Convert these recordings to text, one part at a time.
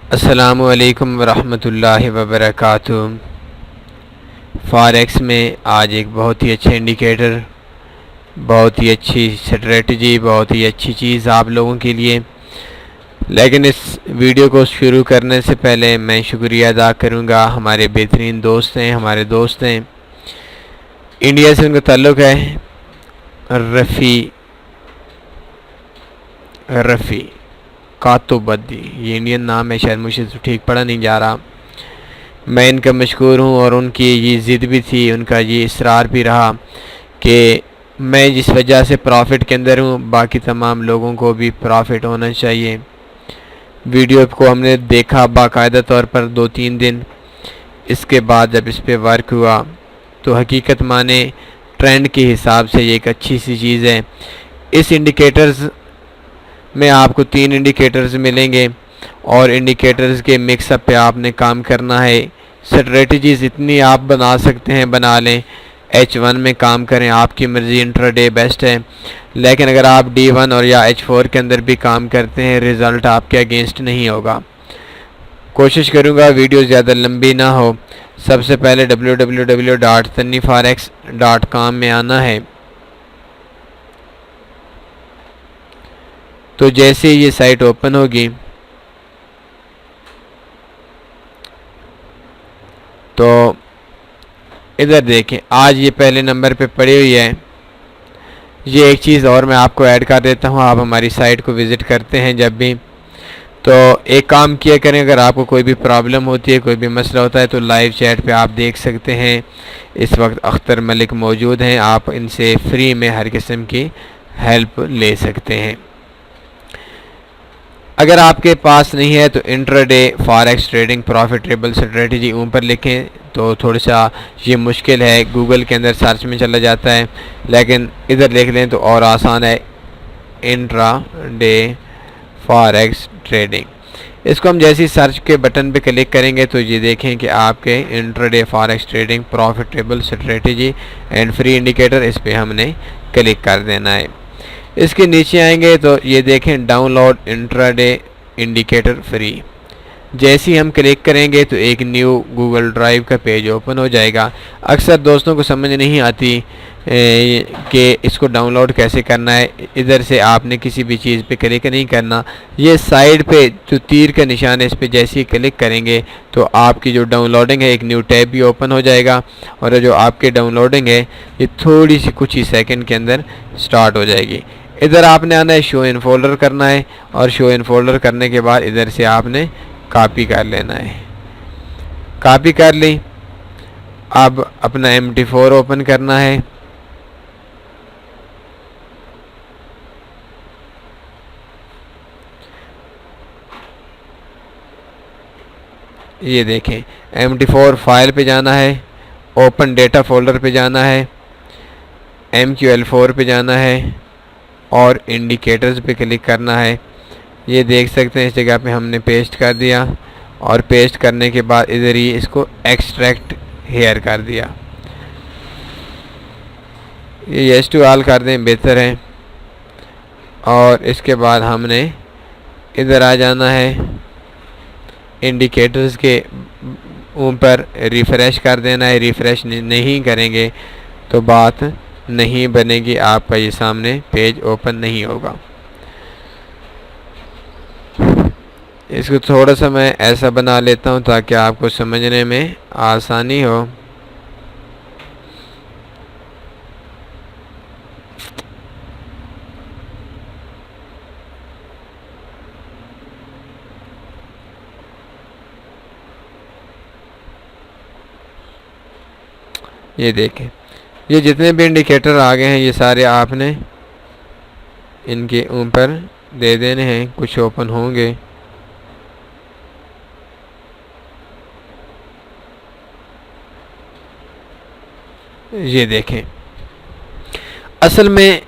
अस्सलामु अलैकुम वरहमतुल्लाहि वबरकातुहू। फॉरेक्स में आज एक बहुत ही अच्छा इंडिकेटर, बहुत ही अच्छी स्ट्रेटजी, बहुत ही अच्छी चीज़ आप लोगों के लिए। लेकिन इस वीडियो को शुरू करने से पहले मैं शुक्रिया अदा करूंगा। हमारे बेहतरीन दोस्त हैं, हमारे दोस्त हैं, इंडिया से उनका ताल्लुक़ है, रफ़ी कातोबद्दी, ये इंडियन नाम है, शायद मुझे तो ठीक पढ़ा नहीं जा रहा। मैं इनका मशकूर हूँ और उनकी ये ज़िद भी थी, उनका ये इसरार भी रहा कि मैं जिस वजह से प्रॉफिट के अंदर हूँ, बाकी तमाम लोगों को भी प्रॉफिट होना चाहिए। वीडियो को हमने देखा बाकायदा तौर पर 2-3 दिन। इसके बाद जब इस पर वर्क हुआ तो हकीकत माने ट्रेंड के हिसाब से ये एक अच्छी सी चीज़ है। इस इंडिकेटर्स में आपको 3 इंडिकेटर्स मिलेंगे और इंडिकेटर्स के मिक्सअप पे आपने काम करना है। स्ट्रेटजीज इतनी आप बना सकते हैं, बना लें। H1 में काम करें, आपकी मर्ज़ी, इंट्राडे बेस्ट है। लेकिन अगर आप D1 और या H4 के अंदर भी काम करते हैं, रिज़ल्ट आपके अगेंस्ट नहीं होगा। कोशिश करूँगा वीडियो ज़्यादा लंबी ना हो। सबसे पहले www.tanniforex.com में आना है। तो जैसे ये साइट ओपन होगी तो इधर देखें, आज ये पहले नंबर पे पड़ी हुई है। ये एक चीज़ और मैं आपको ऐड कर देता हूँ, आप हमारी साइट को विज़िट करते हैं जब भी, तो एक काम किया करें, अगर आपको कोई भी प्रॉब्लम होती है, कोई भी मसला होता है, तो लाइव चैट पे आप देख सकते हैं। इस वक्त अख्तर मलिक मौजूद हैं, आप इनसे फ्री में हर किस्म की हेल्प ले सकते हैं। अगर आपके पास नहीं है तो intraday forex trading profitable strategy ऊपर लिखें तो थोड़ा सा ये मुश्किल है, गूगल के अंदर सर्च में चला जाता है, लेकिन इधर लिख लें तो और आसान है, इंट्राडे फॉरेक्स ट्रेडिंग। इसको हम जैसे ही सर्च के बटन पे क्लिक करेंगे तो ये देखें कि आपके intraday forex trading profitable strategy and free indicator, इस पर हमने क्लिक कर देना है। इसके नीचे आएंगे तो ये देखें डाउनलोड इंट्राडे इंडिकेटर फ्री। जैसे ही हम क्लिक करेंगे तो एक न्यू गूगल ड्राइव का पेज ओपन हो जाएगा। अक्सर दोस्तों को समझ नहीं आती कि इसको डाउनलोड कैसे करना है। इधर से आपने किसी भी चीज़ पे क्लिक नहीं करना, ये साइड पे जो तीर का निशान है इस पर जैसे ही क्लिक करेंगे तो आपकी जो डाउनलोडिंग है एक न्यू टैब भी ओपन हो जाएगा और जो आपकी डाउनलोडिंग है ये थोड़ी सी कुछ ही सेकंड के अंदर स्टार्ट हो जाएगी। इधर आपने आना है, शो इन फोल्डर करना है और शो इन फोल्डर करने के बाद इधर से आपने कॉपी कर लेना है। कॉपी कर ली। अब अपना MT4 ओपन करना है। ये देखें, MT4 फाइल पे जाना है, ओपन डेटा फोल्डर पे जाना है, MQL4 पे जाना है और इंडिकेटर्स पे क्लिक करना है। ये देख सकते हैं इस जगह पे हमने पेस्ट कर दिया और पेस्ट करने के बाद इधर ही इसको एक्सट्रैक्ट हेयर कर दिया। ये येस टू ऑल कर दें, बेहतर है। और इसके बाद हमने इधर आ जाना है, इंडिकेटर्स के ऊपर रिफ़्रेश कर देना है। रिफ़्रेश नहीं करेंगे तो बात नहीं बनेगी, आपका ये सामने पेज ओपन नहीं होगा। इसको थोड़ा सा मैं ऐसा बना लेता हूँ ताकि आपको समझने में आसानी हो। ये देखें, ये जितने भी इंडिकेटर आ गए हैं ये सारे आपने इनके ऊपर दे देने हैं, कुछ ओपन होंगे। ये देखें, असल में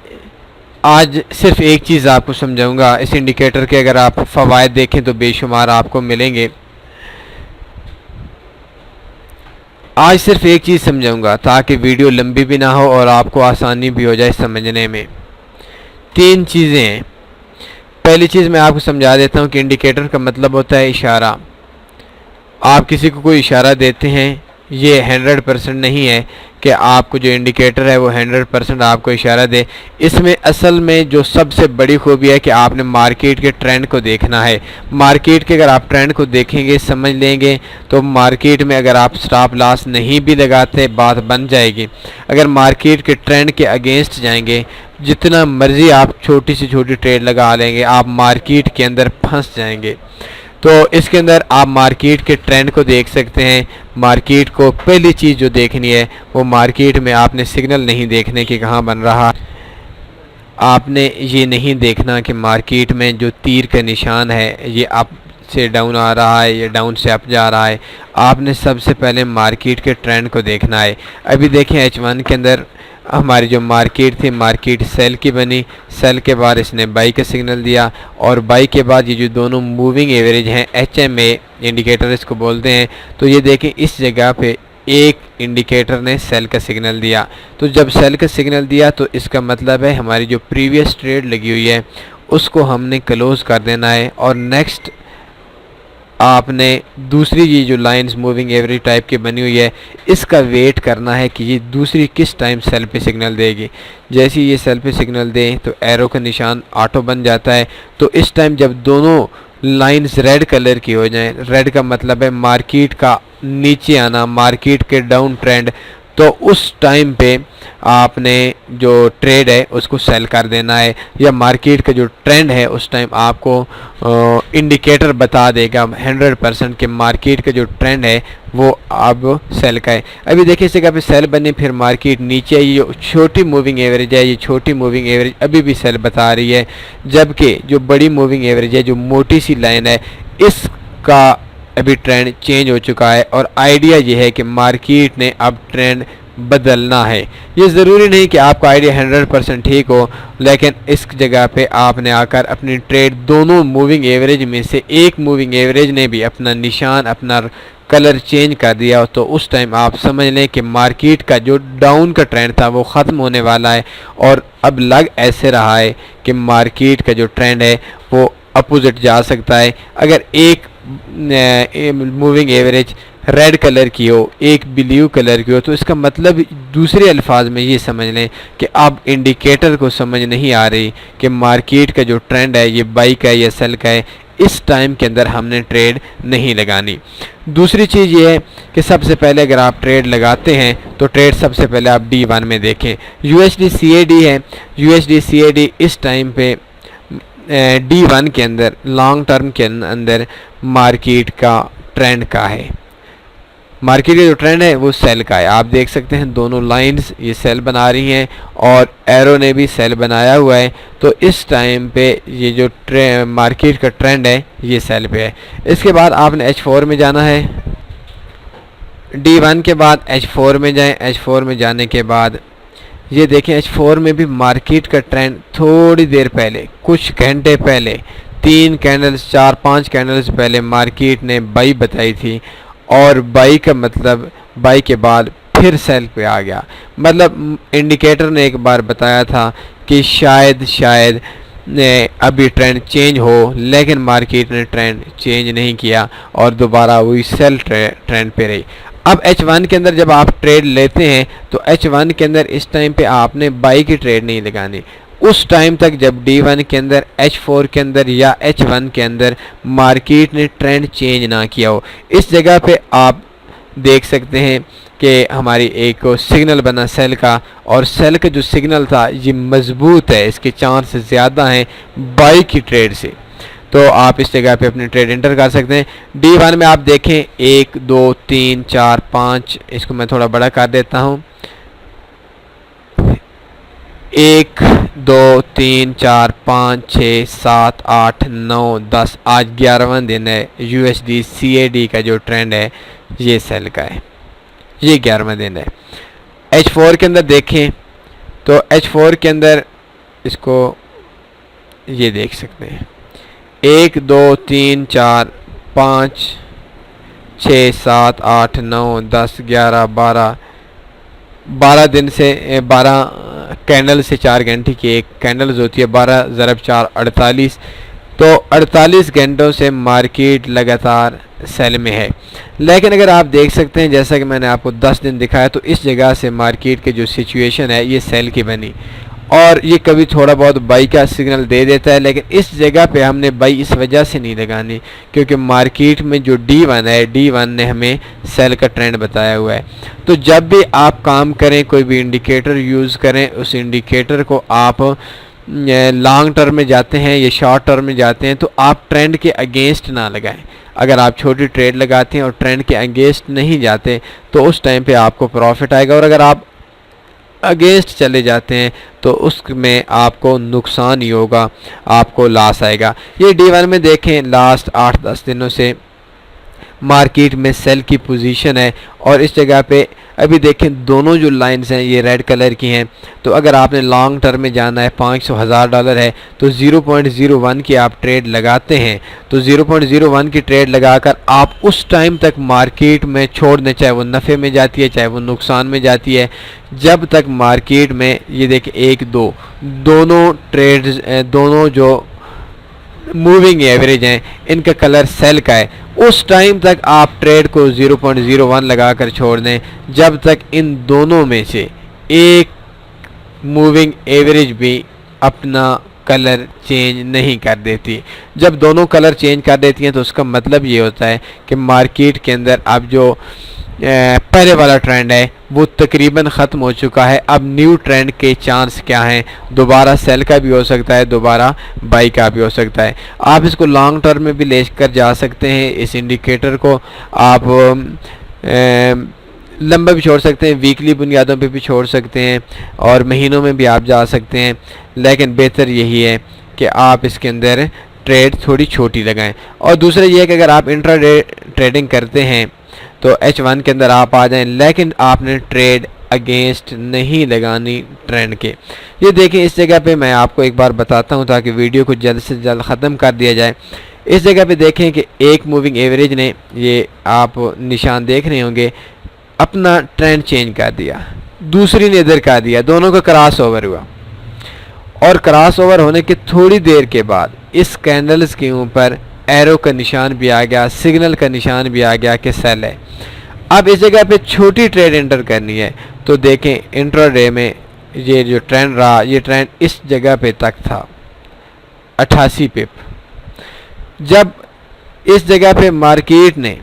आज सिर्फ एक चीज़ आपको समझाऊंगा। इस इंडिकेटर के अगर आप फ़वाइद देखें तो बेशुमार आपको मिलेंगे। आज सिर्फ एक चीज़ समझाऊंगा ताकि वीडियो लंबी भी ना हो और आपको आसानी भी हो जाए समझने में। 3 चीज़ें हैं। पहली चीज़ मैं आपको समझा देता हूँ कि इंडिकेटर का मतलब होता है इशारा। आप किसी को कोई इशारा देते हैं, ये 100% नहीं है कि आपको जो इंडिकेटर है वो 100% आपको इशारा दे। इसमें असल में जो सबसे बड़ी खूबी है कि आपने मार्केट के ट्रेंड को देखना है। मार्केट के अगर आप ट्रेंड को देखेंगे, समझ लेंगे, तो मार्केट में अगर आप स्टॉप लॉस नहीं भी लगाते बात बन जाएगी। अगर मार्केट के ट्रेंड के अगेंस्ट जाएंगे, जितना मर्जी आप छोटी से छोटी ट्रेड लगा लेंगे, आप मार्केट के अंदर फंस जाएंगे। तो इसके अंदर आप मार्केट के ट्रेंड को देख सकते हैं। मार्केट को पहली चीज़ जो देखनी है वो मार्केट में आपने सिग्नल नहीं देखने कि कहाँ बन रहा। आपने ये नहीं देखना कि मार्केट में जो तीर का निशान है ये अप से डाउन आ रहा है या डाउन से अप जा रहा है। आपने सबसे पहले मार्केट के ट्रेंड को देखना है। अभी देखें H1 के अंदर हमारी जो मार्केट थी, मार्केट सेल की बनी, सेल के बाद इसने बाई का सिग्नल दिया और बाई के बाद ये जो दोनों मूविंग एवरेज हैं, HMA इंडिकेटर इसको बोलते हैं, तो ये देखें इस जगह पे एक इंडिकेटर ने सेल का सिग्नल दिया। तो जब सेल का सिग्नल दिया तो इसका मतलब है हमारी जो प्रीवियस ट्रेड लगी हुई है उसको हमने क्लोज़ कर देना है और नेक्स्ट आपने दूसरी ये जो लाइंस मूविंग एवरेज टाइप की बनी हुई है इसका वेट करना है कि ये दूसरी किस टाइम सेल पे सिग्नल देगी। जैसे ये सेल पे सिग्नल दे तो एरो का निशान ऑटो बन जाता है। तो इस टाइम जब दोनों लाइंस रेड कलर की हो जाएं, रेड का मतलब है मार्केट का नीचे आना, मार्केट के डाउन ट्रेंड, तो उस टाइम पे आपने जो ट्रेड है उसको सेल कर देना है। या मार्केट का जो ट्रेंड है उस टाइम आपको इंडिकेटर बता देगा 100% कि मार्केट का जो ट्रेंड है वो अब सेल का है। अभी देखिए इस जगह पे सेल बने, फिर मार्केट नीचे आई, ये छोटी मूविंग एवरेज है, ये छोटी मूविंग एवरेज अभी भी सेल बता रही है, जबकि जो बड़ी मूविंग एवरेज है, जो मोटी सी लाइन है, इसका अभी ट्रेंड चेंज हो चुका है और आइडिया ये है कि मार्केट ने अब ट्रेंड बदलना है। ये ज़रूरी नहीं कि आपका आइडिया 100% ठीक हो, लेकिन इस जगह पे आपने आकर अपनी ट्रेड दोनों मूविंग एवरेज में से एक मूविंग एवरेज ने भी अपना निशान, अपना कलर चेंज कर दिया, तो उस टाइम आप समझ लें कि मार्केट का जो डाउन का ट्रेंड था वो ख़त्म होने वाला है और अब लग ऐसे रहा है कि मार्केट का जो ट्रेंड है वो अपोजिट जा सकता है। अगर एक मूविंग एवरेज रेड कलर की हो, एक ब्लू कलर की हो, तो इसका मतलब दूसरे अल्फाज में ये समझ लें कि अब इंडिकेटर को समझ नहीं आ रही कि मार्केट का जो ट्रेंड है ये बाई का है या सेल का है। इस टाइम के अंदर हमने ट्रेड नहीं लगानी। दूसरी चीज़ ये है कि सबसे पहले अगर आप ट्रेड लगाते हैं तो ट्रेड सबसे पहले आप D1 में देखें। USD CAD है, USD CAD इस टाइम पे D1 के अंदर लॉन्ग टर्म के अंदर मार्केट का ट्रेंड का है। मार्केट का जो ट्रेंड है वो सेल का है। आप देख सकते हैं दोनों लाइंस ये सेल बना रही हैं और एरो ने भी सेल बनाया हुआ है। तो इस टाइम पे ये जो मार्केट का ट्रेंड है ये सेल पे है। इसके बाद आपने H4 में जाना है। D1 के बाद H4 में जाएं। H4 में जाने के बाद ये देखें H4 में भी मार्केट का ट्रेंड थोड़ी देर पहले, कुछ घंटे पहले, 3 कैंडल्स 4-5 कैंडल्स पहले मार्केट ने बाई बताई थी और बाई का मतलब बाई के बाद फिर सेल पे आ गया। मतलब इंडिकेटर ने एक बार बताया था कि शायद अभी ट्रेंड चेंज हो, लेकिन मार्केट ने ट्रेंड चेंज नहीं किया और दोबारा वही सेल ट्रेंड पे रही। अब H1 के अंदर जब आप ट्रेड लेते हैं तो H1 के अंदर इस टाइम पे आपने बाई की ट्रेड नहीं लगानी उस टाइम तक जब D1 के अंदर, H4 के अंदर या H1 के अंदर मार्केट ने ट्रेंड चेंज ना किया हो। इस जगह पे आप देख सकते हैं कि हमारी एक सिग्नल बना सेल का और सेल का जो सिग्नल था ये मजबूत है, इसके चांस ज़्यादा हैं बाई की ट्रेड से। तो आप इस जगह पे अपनी ट्रेड एंटर कर सकते हैं। D1 में आप देखें 1 2 3 4 5, इसको मैं थोड़ा बड़ा कर देता हूँ। 1 2 3 4 5 6 7 8 9 10, आज 11वां दिन है। USD CAD का जो ट्रेंड है ये सेल का है, ये 11वां दिन है। H4 के अंदर देखें तो H4 के अंदर इसको ये देख सकते हैं 1 2 3 4 5 6 7 8 9 10 11 12 दिन से 12 कैंडल से 4 घंटे की एक कैंडल्स होती है, 12 × 4 48। तो 48 घंटों से मार्केट लगातार सेल में है। लेकिन अगर आप देख सकते हैं जैसा कि मैंने आपको 10 दिन दिखाया, तो इस जगह से मार्केट की जो सिचुएशन है ये सेल की बनी और ये कभी थोड़ा बहुत बाई का सिग्नल दे देता है, लेकिन इस जगह पे हमने बाई इस वजह से नहीं लगानी क्योंकि मार्केट में जो D1 है, D1 ने हमें सेल का ट्रेंड बताया हुआ है। तो जब भी आप काम करें, कोई भी इंडिकेटर यूज़ करें, उस इंडिकेटर को आप लॉन्ग टर्म में जाते हैं या शॉर्ट टर्म में जाते हैं तो आप ट्रेंड के अगेंस्ट ना लगाएं। अगर आप छोटी ट्रेड लगाते हैं और ट्रेंड के अगेंस्ट नहीं जाते तो उस टाइम पे आपको प्रॉफिट आएगा, और अगर आप अगेंस्ट चले जाते हैं तो उसमें आपको नुकसान ही होगा, आपको लॉस आएगा। ये D1 में देखें लास्ट 8-10 दिनों से मार्केट में सेल की पोजीशन है और इस जगह पे अभी देखें दोनों जो लाइंस हैं ये रेड कलर की हैं। तो अगर आपने लॉन्ग टर्म में जाना है, $500,000 है, तो 0.01 की आप ट्रेड लगाते हैं तो 0.01 की ट्रेड लगाकर आप उस टाइम तक मार्केट में छोड़ दें, चाहे वो नफ़े में जाती है चाहे वो नुकसान में जाती है, जब तक मार्केट में ये देखें 1-2 दोनों ट्रेड्स, दोनों जो मूविंग एवरेज हैं इनका कलर सेल का है, उस टाइम तक आप ट्रेड को 0.01 लगाकर छोड़ दें जब तक इन दोनों में से एक मूविंग एवरेज भी अपना कलर चेंज नहीं कर देती। जब दोनों कलर चेंज कर देती हैं तो उसका मतलब ये होता है कि मार्केट के अंदर अब जो पहले वाला ट्रेंड है वो तकरीबन ख़त्म हो चुका है। अब न्यू ट्रेंड के चांस क्या हैं, दोबारा सेल का भी हो सकता है, दोबारा बाई का भी हो सकता है। आप इसको लॉन्ग टर्म में भी ले कर जा सकते हैं, इस इंडिकेटर को आप लंबा भी छोड़ सकते हैं, वीकली बुनियादों पे भी छोड़ सकते हैं और महीनों में भी आप जा सकते हैं, लेकिन बेहतर यही है कि आप इसके अंदर ट्रेड थोड़ी छोटी लगाएं। और दूसरा ये है कि अगर आप इंट्राडे ट्रेडिंग करते हैं तो H1 के अंदर आप आ जाएं, लेकिन आपने ट्रेड अगेंस्ट नहीं लगानी ट्रेंड के। ये देखें इस जगह पे मैं आपको एक बार बताता हूँ ताकि वीडियो को जल्द से जल्द ख़त्म कर दिया जाए। इस जगह पे देखें कि एक मूविंग एवरेज ने, ये आप निशान देख रहे होंगे, अपना ट्रेंड चेंज कर दिया, दूसरी ने इधर कर दिया, दोनों का क्रॉस ओवर हुआ और क्रॉस ओवर होने के थोड़ी देर के बाद इस कैंडल्स के ऊपर एरो का निशान भी आ गया, सिग्नल का निशान भी आ गया कि सेल है। अब इस जगह पे छोटी ट्रेड एंटर करनी है तो देखें इंट्राडे में ये जो ट्रेंड रहा, ये ट्रेंड इस जगह पे तक था 88 पिप। जब इस जगह पे मार्केट ने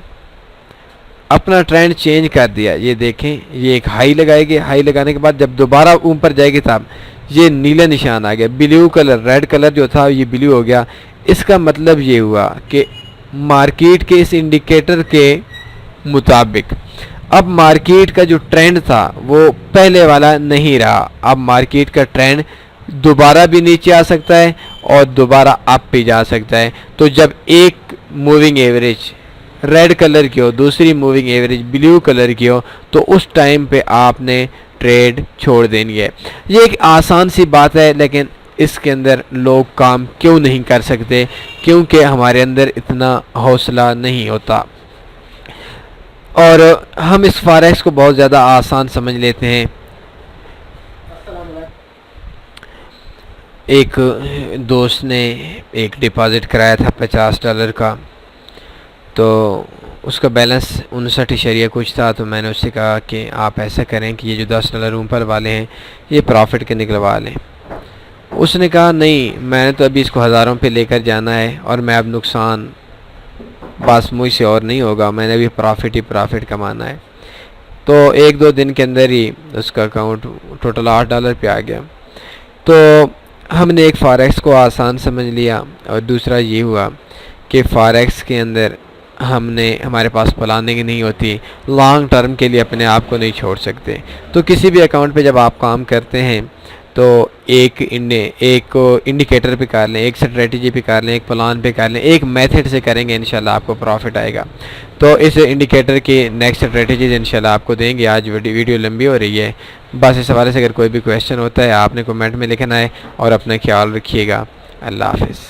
अपना ट्रेंड चेंज कर दिया, ये देखें ये एक हाई लगाएगी, हाई लगाने के बाद जब दोबारा ऊपर जाएगी तब ये नीला निशान आ गया, ब्लू कलर, रेड कलर जो था ये ब्लू हो गया। इसका मतलब ये हुआ कि मार्केट के इस इंडिकेटर के मुताबिक अब मार्केट का जो ट्रेंड था वो पहले वाला नहीं रहा। अब मार्केट का ट्रेंड दोबारा भी नीचे आ सकता है और दोबारा अप भी जा सकता है। तो जब एक मूविंग एवरेज रेड कलर की हो, दूसरी मूविंग एवरेज ब्लू कलर की हो, तो उस टाइम पे आपने ट्रेड छोड़ देनी है। ये एक आसान सी बात है, लेकिन इसके अंदर लोग काम क्यों नहीं कर सकते? क्योंकि हमारे अंदर इतना हौसला नहीं होता और हम इस फॉरेक्स को बहुत ज़्यादा आसान समझ लेते हैं। एक दोस्त ने एक डिपॉज़िट कराया था $50 का, तो उसका बैलेंस 59 कुछ था। तो मैंने उससे कहा कि आप ऐसा करें कि ये जो $10 ऊपर वाले हैं ये प्रॉफिट के निकलवा लें। उसने कहा नहीं, मैंने तो अभी इसको हज़ारों पे लेकर जाना है और मैं अब नुकसान बस मुझसे और नहीं होगा, मैंने अभी प्रॉफिट ही प्रॉफिट कमाना है। तो 1-2 दिन के अंदर ही उसका अकाउंट टोटल $8 पे आ गया। तो हमने एक फॉरेक्स को आसान समझ लिया और दूसरा ये हुआ कि फॉरेक्स के अंदर हमारे पास प्लानिंग नहीं होती, लॉन्ग टर्म के लिए अपने आप को नहीं छोड़ सकते। तो किसी भी अकाउंट पे जब आप काम करते हैं तो एक इंडिकेटर पे कर लें, एक स्ट्रेटजी पे कर लें, एक प्लान पे कर लें, एक मेथड से करेंगे इंशाल्लाह आपको प्रॉफिट आएगा। तो इस इंडिकेटर की नेक्स्ट स्ट्रेटजीज इंशाल्लाह आपको देंगे। आज वीडियो लंबी हो रही है, बस इस हवाले से अगर कोई भी क्वेश्चन होता है आपने कमेंट में लिखना है और अपना ख्याल रखिएगा। अल्लाह हाफ़िज़।